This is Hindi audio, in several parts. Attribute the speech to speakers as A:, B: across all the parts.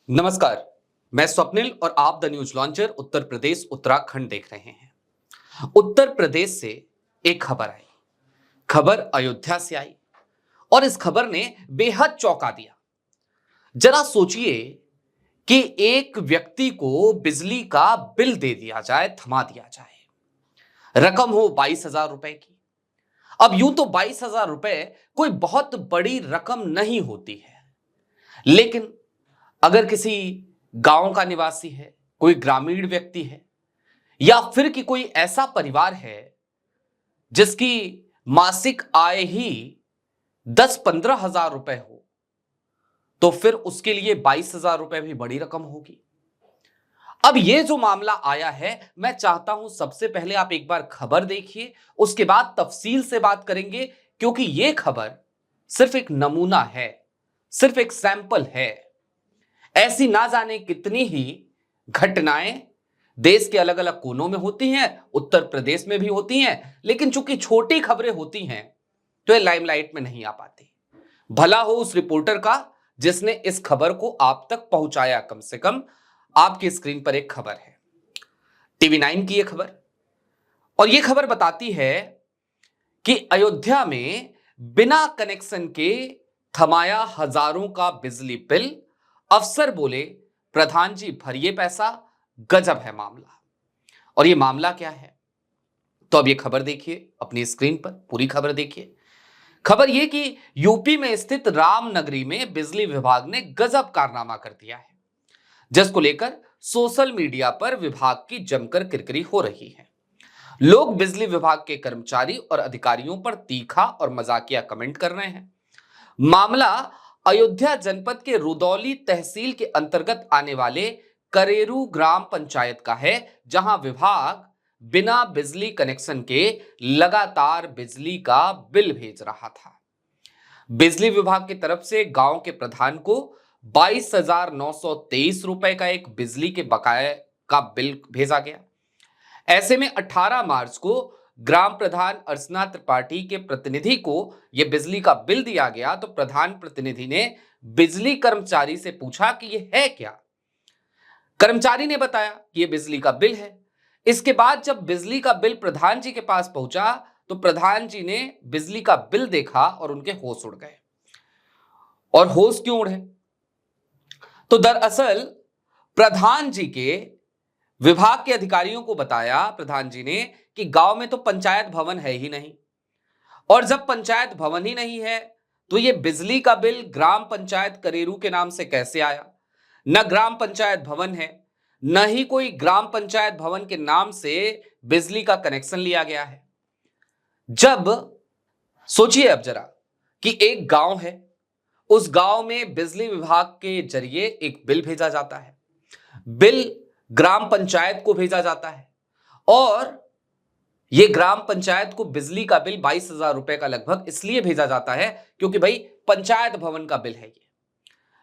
A: नमस्कार। मैं स्वप्निल और आप the news launcher Uttar Pradesh Uttarakhand देख रहे हैं। उत्तर प्रदेश से एक खबर आई। खबर अयोध्या से आई और इस खबर ने बेहद चौंका दिया। जरा सोचिए कि एक व्यक्ति को बिजली का बिल दे दिया जाए, थमा दिया जाए। रकम हो 22,000 रुपए की। अब यूं तो 22,000 रुपए कोई बहुत बड़ी रकम नहीं होती है, लेकिन अगर किसी गांव का निवासी है, कोई ग्रामीण व्यक्ति है, या फिर कि कोई ऐसा परिवार है जिसकी मासिक आय ही 10-15 हजार रुपए हो, तो फिर उसके लिए 22,000 रुपए भी बड़ी रकम होगी। अब यह जो मामला आया है, मैं चाहता हूं सबसे पहले आप एक बार खबर देखिए, उसके बाद तफसील से बात करेंगे, क्योंकि यह खबर सिर्फ एक नमूना है, सिर्फ एक सैंपल है। ऐसी ना जाने कितनी ही घटनाएं देश के अलग अलग कोनों में होती हैं, उत्तर प्रदेश में भी होती हैं, लेकिन चूंकि छोटी खबरें होती हैं तो ये लाइमलाइट में नहीं आ पाती। भला हो उस रिपोर्टर का जिसने इस खबर को आप तक पहुंचाया। कम से कम आपकी स्क्रीन पर एक खबर है, TV9 की यह खबर, और यह खबर बताती है कि अयोध्या में बिना कनेक्शन के थमाया हजारों का बिजली बिल। अफसर बोले, प्रधान जी भरिए पैसा, गजब है मामला। और ये मामला क्या है, तो अब ये खबर देखिए अपनी स्क्रीन पर, पूरी खबर देखिए। खबर ये कि यूपी में स्थित रामनगरी में बिजली विभाग ने गजब कारनामा कर दिया है, जिसको लेकर सोशल मीडिया पर विभाग की जमकर किरकिरी हो रही है। लोग बिजली विभाग के कर्मचारी और अधिकारियों पर तीखा और मजाकिया कमेंट कर रहे हैं। मामला अयोध्या जनपद के रुदौली तहसील के अंतर्गत आने वाले करेरू ग्राम पंचायत का है, जहां विभाग बिना बिजली कनेक्शन के लगातार बिजली का बिल भेज रहा था। बिजली विभाग की तरफ से गांव के प्रधान को 22,923 रुपए का एक बिजली के बकाया का बिल भेजा गया। ऐसे में 18 मार्च को ग्राम प्रधान अर्चना त्रिपाठी के प्रतिनिधि को यह बिजली का बिल दिया गया, तो प्रधान प्रतिनिधि ने बिजली कर्मचारी से पूछा कि यह है क्या। कर्मचारी ने बताया कि यह बिजली का बिल है। इसके बाद जब बिजली का बिल प्रधान जी के पास पहुंचा, तो प्रधान जी ने बिजली का बिल देखा और उनके होश उड़ गए। और होश क्यों उड़े, तो दरअसल प्रधान जी के विभाग के अधिकारियों को बताया प्रधान जी ने कि गांव में तो पंचायत भवन है ही नहीं, और जब पंचायत भवन ही नहीं है तो ये बिजली का बिल ग्राम पंचायत करेरू के नाम से कैसे आया। न ग्राम पंचायत भवन है, न ही कोई ग्राम पंचायत भवन के नाम से बिजली का कनेक्शन लिया गया है। जब सोचिए अब जरा कि एक गांव है, उस गांव में बिजली विभाग के जरिए एक बिल भेजा जाता है, बिल ग्राम पंचायत को भेजा जाता है, और यह ग्राम पंचायत को बिजली का बिल 22,000 रुपए का लगभग इसलिए भेजा जाता है क्योंकि भाई पंचायत भवन का बिल है ये,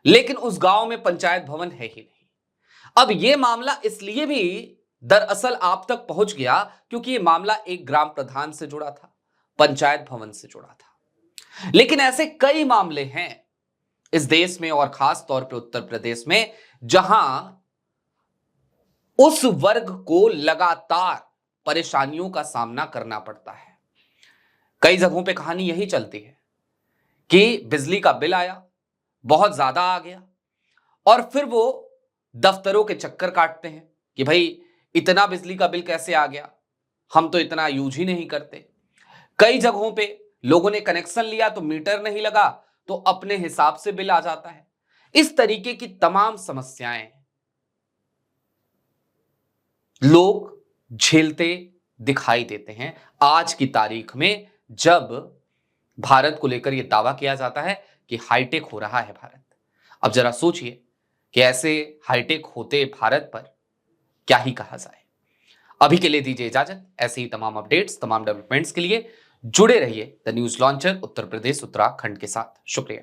A: लेकिन उस गांव में पंचायत भवन है ही नहीं। अब यह मामला इसलिए भी दरअसल आप तक पहुंच गया क्योंकि यह मामला एक ग्राम प्रधान से जुड़ा था, पंचायत भवन से जुड़ा था। लेकिन ऐसे कई मामले हैं इस देश में और खास तौर पे उत्तर प्रदेश में, जहां उस वर्ग को लगातार परेशानियों का सामना करना पड़ता है। कई जगहों पे कहानी यही चलती है कि बिजली का बिल आया, बहुत ज्यादा आ गया, और फिर वो दफ्तरों के चक्कर काटते हैं कि भाई इतना बिजली का बिल कैसे आ गया, हम तो इतना यूज ही नहीं करते। कई जगहों पे लोगों ने कनेक्शन लिया तो मीटर नहीं लगा, तो अपने हिसाब से बिल आ जाता है। इस तरीके की तमाम समस्याएं लोग झेलते दिखाई देते हैं आज की तारीख में, जब भारत को लेकर यह दावा किया जाता है कि हाईटेक हो रहा है भारत। अब जरा सोचिए कि ऐसे हाईटेक होते भारत पर क्या ही कहा जाए। अभी के लिए दीजिए इजाजत। ऐसे ही तमाम अपडेट्स, तमाम डेवलपमेंट्स के लिए जुड़े रहिए the news launcher Uttar Pradesh Uttarakhand के साथ। शुक्रिया।